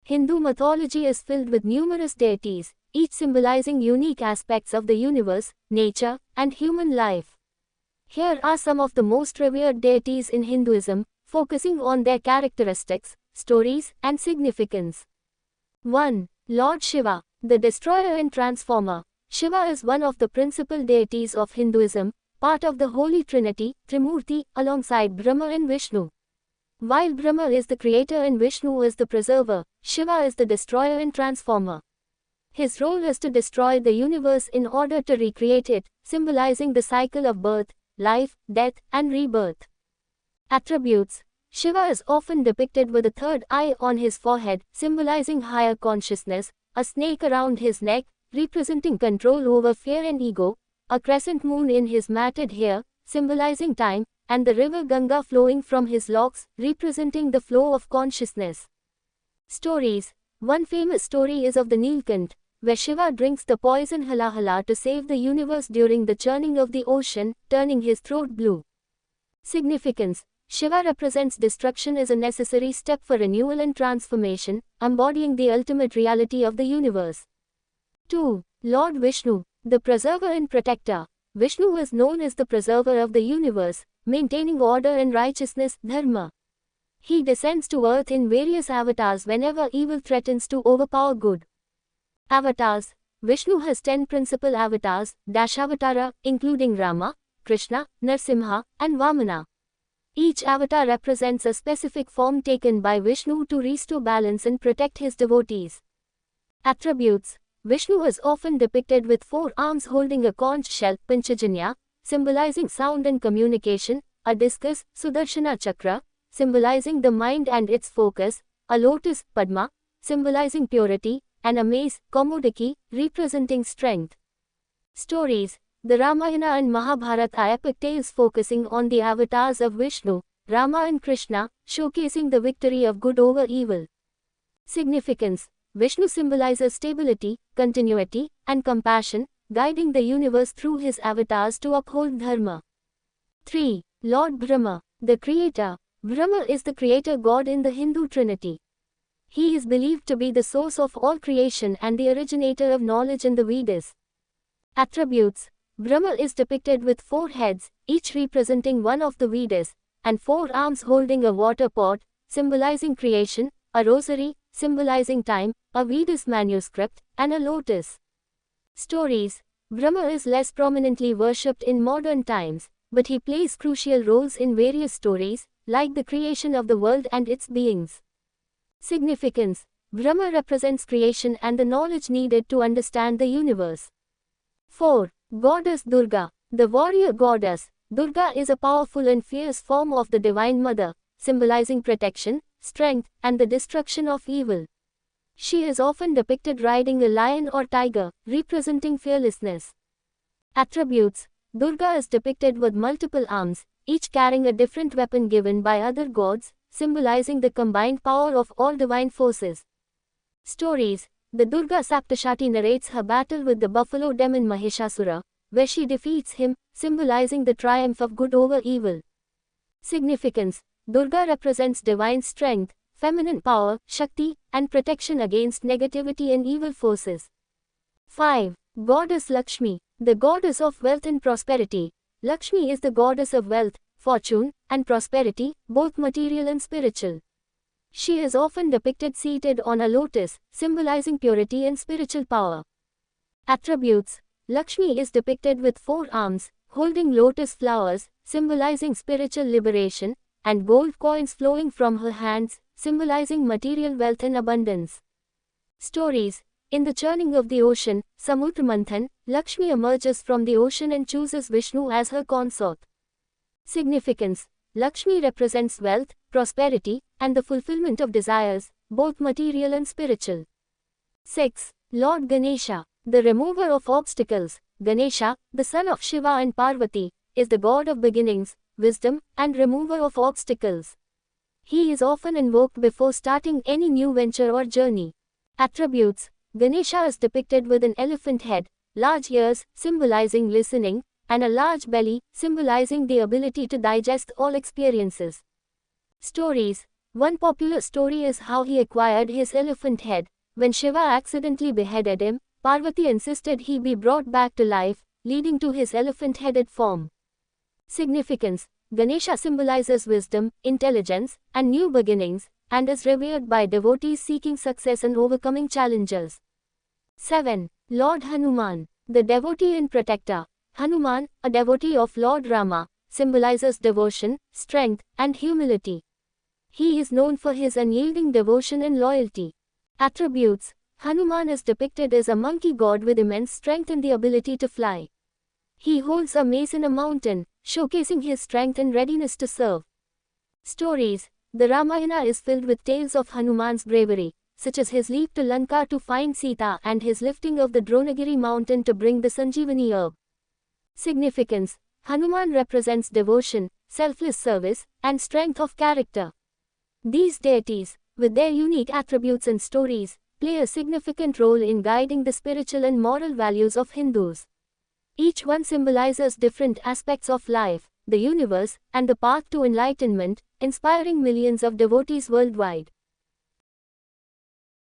Hindu mythology is filled with numerous deities, each symbolizing unique aspects of the universe, nature, and human life. Here are some of the most revered deities in Hinduism, focusing on their characteristics, stories, and significance. 1. Lord Shiva, the destroyer and transformer. Shiva is one of the principal deities of Hinduism, part of the Holy Trinity, Trimurti, alongside Brahma and Vishnu. While Brahma is the creator and Vishnu is the preserver, Shiva is the destroyer and transformer. His role is to destroy the universe in order to recreate it, symbolizing the cycle of birth, life, death, and rebirth. Attributes. Shiva is often depicted with a third eye on his forehead, symbolizing higher consciousness, a snake around his neck, representing control over fear and ego, a crescent moon in his matted hair, symbolizing time, and the river Ganga flowing from his locks, representing the flow of consciousness. Stories. One famous story is of the Nilkant, where Shiva drinks the poison Halahala to save the universe during the churning of the ocean, turning his throat blue. Significance. Shiva represents destruction as a necessary step for renewal and transformation, embodying the ultimate reality of the universe. 2. Lord Vishnu, the preserver and protector. Vishnu is known as the preserver of the universe, maintaining order and righteousness, dharma. He descends to earth in various avatars whenever evil threatens to overpower good. Avatars. Vishnu has 10 principal avatars, Dashavatara, including Rama, Krishna, Narsimha, and Vamana. Each avatar represents a specific form taken by Vishnu to restore balance and protect his devotees. Attributes. Vishnu is often depicted with 4 arms holding a conch shell, Panchajanya, symbolizing sound and communication, a discus, Sudarshana Chakra, symbolizing the mind and its focus, a lotus, Padma, symbolizing purity, and a mace, Kaumudiki, representing strength. Stories. The Ramayana and Mahabharata are epic tales focusing on the avatars of Vishnu, Rama and Krishna, showcasing the victory of good over evil. Significance. Vishnu symbolizes stability, continuity, and compassion, guiding the universe through his avatars to uphold dharma. 3. Lord Brahma, the creator. Brahma is the creator god in the Hindu Trinity. He is believed to be the source of all creation and the originator of knowledge in the Vedas. Attributes. Brahma is depicted with 4 heads, each representing one of the Vedas, and 4 arms holding a water pot, symbolizing creation, a rosary, symbolizing time, a Vedas manuscript, and a lotus. Stories. Brahma is less prominently worshipped in modern times, but he plays crucial roles in various stories, like the creation of the world and its beings. Significance. Brahma represents creation and the knowledge needed to understand the universe. 4. Goddess Durga, the warrior goddess. Durga is a powerful and fierce form of the Divine Mother, symbolizing protection, strength, and the destruction of evil. She is often depicted riding a lion or tiger, representing fearlessness. Attributes. Durga is depicted with multiple arms, each carrying a different weapon given by other gods, symbolizing the combined power of all divine forces. Stories. The Durga Saptashati narrates her battle with the buffalo demon Mahishasura, where she defeats him, symbolizing the triumph of good over evil. Significance. Durga represents divine strength, feminine power, Shakti, and protection against negativity and evil forces. 5. Goddess Lakshmi, the goddess of wealth and prosperity. Lakshmi is the goddess of wealth, fortune, and prosperity, both material and spiritual. She is often depicted seated on a lotus, symbolizing purity and spiritual power. Attributes. Lakshmi is depicted with 4 arms, holding lotus flowers, symbolizing spiritual liberation, and gold coins flowing from her hands, symbolizing material wealth and abundance. Stories. In the churning of the ocean, Samudra Manthan, Lakshmi emerges from the ocean and chooses Vishnu as her consort. Significance. Lakshmi represents wealth, prosperity, and the fulfillment of desires, both material and spiritual. 6. Lord Ganesha, the remover of obstacles. Ganesha, the son of Shiva and Parvati, is the god of beginnings, wisdom, and remover of obstacles. He is often invoked before starting any new venture or journey. Attributes. Ganesha is depicted with an elephant head, large ears, symbolizing listening, and a large belly, symbolizing the ability to digest all experiences. Stories. One popular story is how he acquired his elephant head. When Shiva accidentally beheaded him, Parvati insisted he be brought back to life, leading to his elephant-headed form. Significance: Ganesha symbolizes wisdom, intelligence, and new beginnings, and is revered by devotees seeking success and overcoming challenges. 7. Lord Hanuman, the devotee and protector. Hanuman, a devotee of Lord Rama, symbolizes devotion, strength, and humility. He is known for his unyielding devotion and loyalty. Attributes: Hanuman is depicted as a monkey god with immense strength and the ability to fly. He holds a mace in a mountain, showcasing his strength and readiness to serve. Stories: The Ramayana is filled with tales of Hanuman's bravery, such as his leap to Lanka to find Sita and his lifting of the Dronagiri mountain to bring the Sanjeevani herb. Significance: Hanuman represents devotion, selfless service, and strength of character. These deities, with their unique attributes and stories, play a significant role in guiding the spiritual and moral values of Hindus. Each one symbolizes different aspects of life, the universe, and the path to enlightenment, inspiring millions of devotees worldwide.